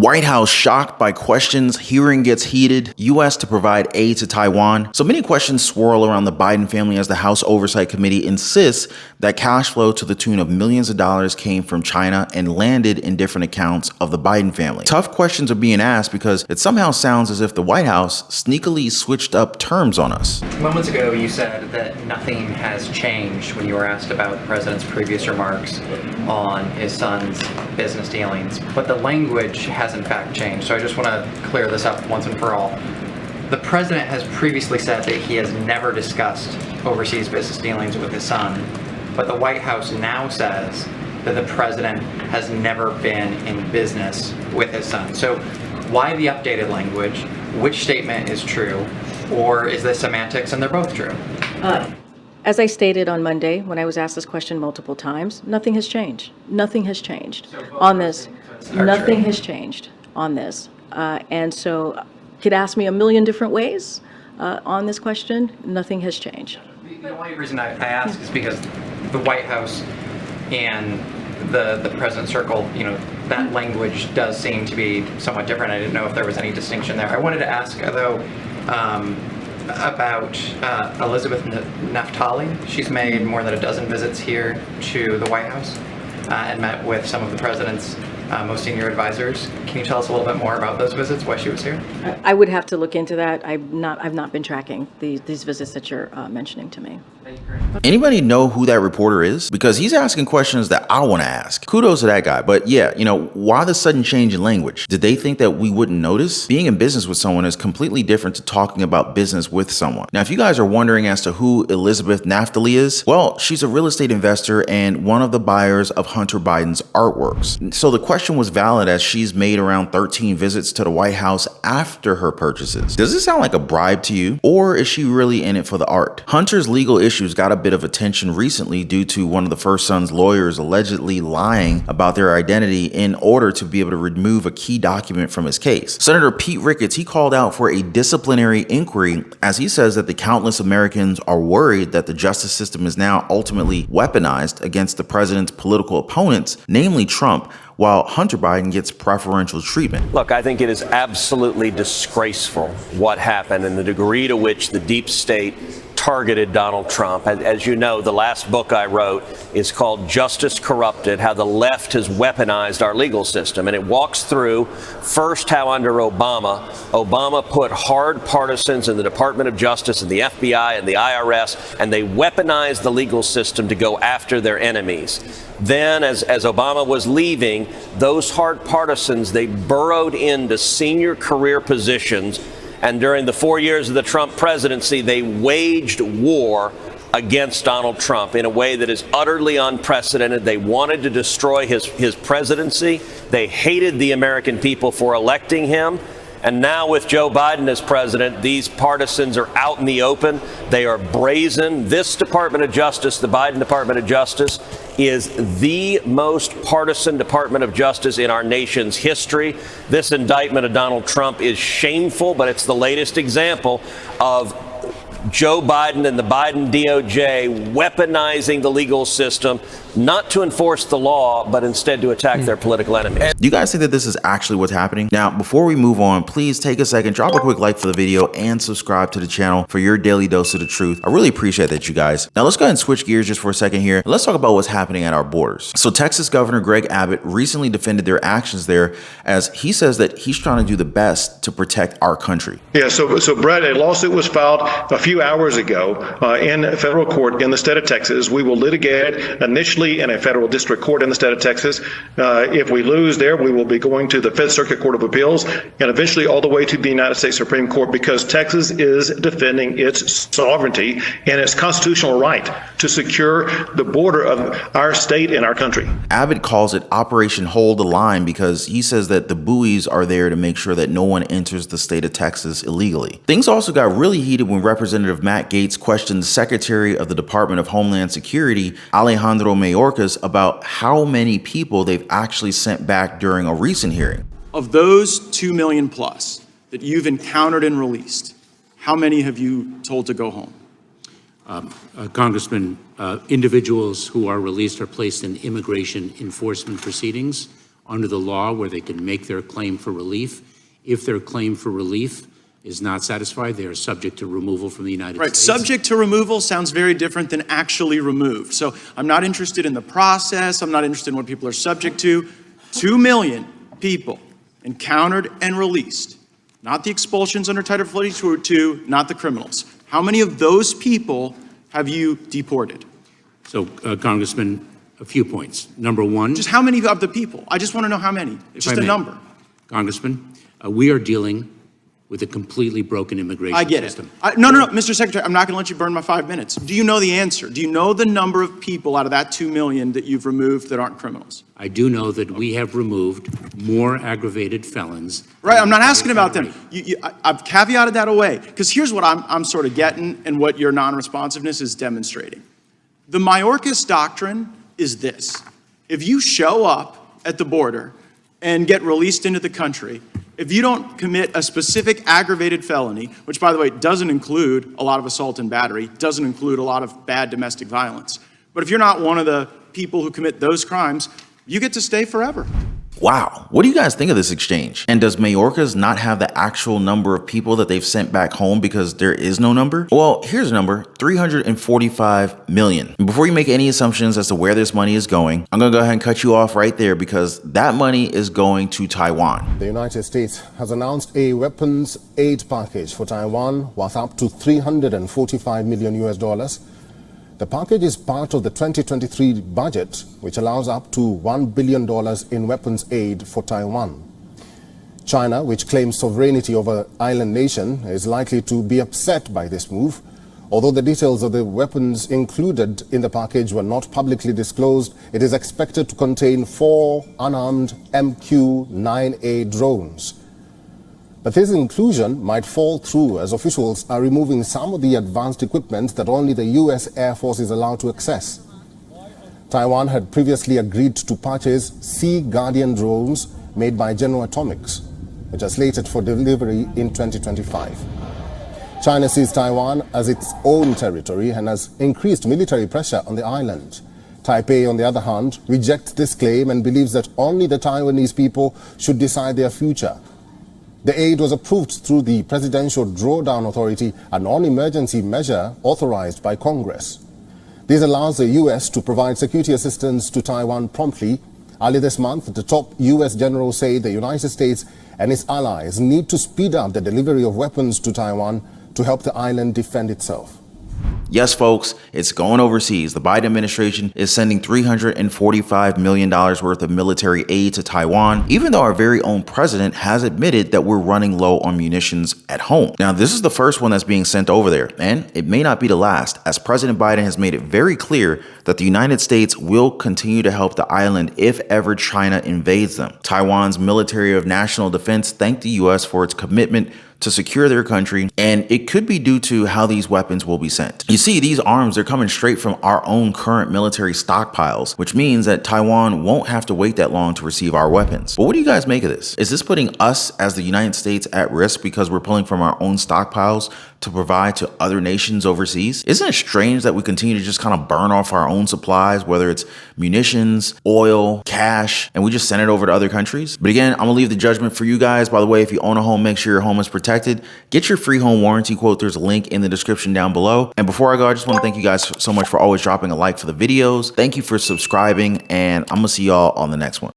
White House shocked by questions, hearing gets heated, U.S. to provide aid to Taiwan. So many questions swirl around the Biden family as the House Oversight Committee insists that cash flow to the tune of millions of dollars came from China and landed in different accounts of the Biden family. Tough questions are being asked because it somehow sounds as if the White House sneakily switched up terms on us. Moments ago, you said that nothing has changed when you were asked about the president's previous remarks on his son's business dealings, but the language has in fact changed. So I just want to clear this up once and for all. The president has previously said that he has never discussed overseas business dealings with his son, but the White House now says that the president has never been in business with his son. So why the updated language? Which statement is true? Or is this semantics and they're both true? As I stated on Monday, when I was asked this question multiple times, nothing has changed. Nothing has changed on this. Nothing has changed on this. And so you could ask me a million different ways on this question. Nothing has changed. The only reason I ask is because the White House and the president's circle, you know, that language does seem to be somewhat different. I didn't know if there was any distinction there. I wanted to ask, though, about Elizabeth Naftali. She's made more than a dozen visits here to the White House and met with some of the president's most senior advisors. Can you tell us a little bit more about those visits, why she was here? I would have to look into that. I've not been tracking these visits that you're mentioning to me. Anybody know who that reporter is? Because he's asking questions that I want to ask. Kudos to that guy. But yeah, you know, why the sudden change in language? Did they think that we wouldn't notice? Being in business with someone is completely different to talking about business with someone. Now, if you guys are wondering as to who Elizabeth Naftali is, well, she's a real estate investor and one of the buyers of Hunter Biden's artworks. So the question was valid as she's made around 13 visits to the White House after her purchases. Does this sound like a bribe to you? Or is she really in it for the art? Hunter's legal issues got a bit of attention recently due to one of the first son's lawyers allegedly lying about their identity in order to be able to remove a key document from his case. Senator Pete Ricketts, he called out for a disciplinary inquiry as he says that the countless Americans are worried that the justice system is now ultimately weaponized against the president's political opponents, namely Trump, while Hunter Biden gets preferential treatment. Look, I think it is absolutely disgraceful what happened and the degree to which the deep state targeted Donald Trump. As you know, the last book I wrote is called Justice Corrupted, How the Left Has Weaponized Our Legal System. And it walks through first how under Obama put hard partisans in the Department of Justice and the FBI and the IRS, and they weaponized the legal system to go after their enemies. Then, as Obama was leaving, those hard partisans, they burrowed into senior career positions. And during the 4 years of the Trump presidency, they waged war against Donald Trump in a way that is utterly unprecedented. They wanted to destroy his presidency. They hated the American people for electing him. And now with Joe Biden as president, these partisans are out in the open. They are brazen. This Department of Justice, the Biden Department of Justice, is the most partisan Department of Justice in our nation's history. This indictment of Donald Trump is shameful, but it's the latest example of Joe Biden and the Biden DOJ weaponizing the legal system, not to enforce the law, but instead to attack their political enemies. Do you guys think that this is actually what's happening? Now, before we move on, please take a second, drop a quick like for the video and subscribe to the channel for your daily dose of the truth. I really appreciate that, you guys. Now, let's go ahead and switch gears just for a second here. Let's talk about what's happening at our borders. So Texas Governor Greg Abbott recently defended their actions there as he says that he's trying to do the best to protect our country. Yeah, so Brett, a lawsuit was filed a few hours ago in federal court in the state of Texas. We will litigate it initially in a federal district court in the state of Texas. If we lose there, we will be going to the Fifth Circuit Court of Appeals and eventually all the way to the United States Supreme Court, because Texas is defending its sovereignty and its constitutional right to secure the border of our state and our country. Abbott calls it Operation Hold the Line because he says that the buoys are there to make sure that no one enters the state of Texas illegally. Things also got really heated when Representative Matt Gaetz questioned the Secretary of the Department of Homeland Security, Alejandro Mayorkas, about how many people they've actually sent back during a recent hearing. Of those 2 million plus that you've encountered and released, how many have you told to go home? Congressman, individuals who are released are placed in immigration enforcement proceedings under the law where they can make their claim for relief. If their claim for relief is not satisfied, they are subject to removal from the United States. Subject to removal sounds very different than actually removed. So I'm not interested in the process. I'm not interested in what people are subject to. 2 million people encountered and released, not the expulsions under Title 42, not the criminals. How many of those people have you deported? So, Congressman, a few points. Number one. Just how many of the people? I just want to know how many. It's just a number. Congressman, we are dealing with a completely broken immigration system. I get it. No, Mr. Secretary, I'm not going to let you burn my 5 minutes. Do you know the answer? Do you know the number of people out of that 2 million that you've removed that aren't criminals? I do know that we have removed more aggravated felons. Right, I'm not asking about them. I've caveated that away, because here's what I'm sort of getting and what your non-responsiveness is demonstrating. The Mayorkas doctrine is this. If you show up at the border and get released into the country, if you don't commit a specific aggravated felony, which, by the way, doesn't include a lot of assault and battery, doesn't include a lot of bad domestic violence, but if you're not one of the people who commit those crimes, you get to stay forever. Wow. What do you guys think of this exchange? And does Mayorkas not have the actual number of people that they've sent back home because there is no number? Well, here's a number, 345 million. And before you make any assumptions as to where this money is going, I'm going to go ahead and cut you off right there because that money is going to Taiwan. The United States has announced a weapons aid package for Taiwan worth up to $345 million US. The package is part of the 2023 budget, which allows up to $1 billion in weapons aid for Taiwan. China, which claims sovereignty over the island nation, is likely to be upset by this move. Although the details of the weapons included in the package were not publicly disclosed, it is expected to contain 4 unarmed MQ-9A drones. But this inclusion might fall through as officials are removing some of the advanced equipment that only the U.S. Air Force is allowed to access. Taiwan had previously agreed to purchase Sea Guardian drones made by General Atomics, which are slated for delivery in 2025. China sees Taiwan as its own territory and has increased military pressure on the island. Taipei, on the other hand, rejects this claim and believes that only the Taiwanese people should decide their future. The aid was approved through the Presidential Drawdown Authority, a non-emergency measure authorized by Congress. This allows the U.S. to provide security assistance to Taiwan promptly. Early this month, the top U.S. general said the United States and its allies need to speed up the delivery of weapons to Taiwan to help the island defend itself. Yes, folks, it's going overseas. The Biden administration is sending $345 million worth of military aid to Taiwan, even though our very own president has admitted that we're running low on munitions at home. Now, this is the first one that's being sent over there, and it may not be the last, as President Biden has made it very clear that the United States will continue to help the island if ever China invades them. Taiwan's Military of National Defense thanked the U.S. for its commitment to secure their country, and it could be due to how these weapons will be sent. You see, these arms, they're coming straight from our own current military stockpiles, which means that Taiwan won't have to wait that long to receive our weapons. But what do you guys make of this? Is this putting us as the United States at risk because we're pulling from our own stockpiles to provide to other nations overseas? Isn't it strange that we continue to just kind of burn off our own supplies, whether it's munitions, oil, cash, and we just send it over to other countries? But again, I'm gonna leave the judgment for you guys. By the way, if you own a home, make sure your home is protected. Get your free home warranty quote. There's a link in the description down below. And before I go, I just want to thank you guys so much for always dropping a like for the videos. Thank you for subscribing, and I'm gonna see y'all on the next one.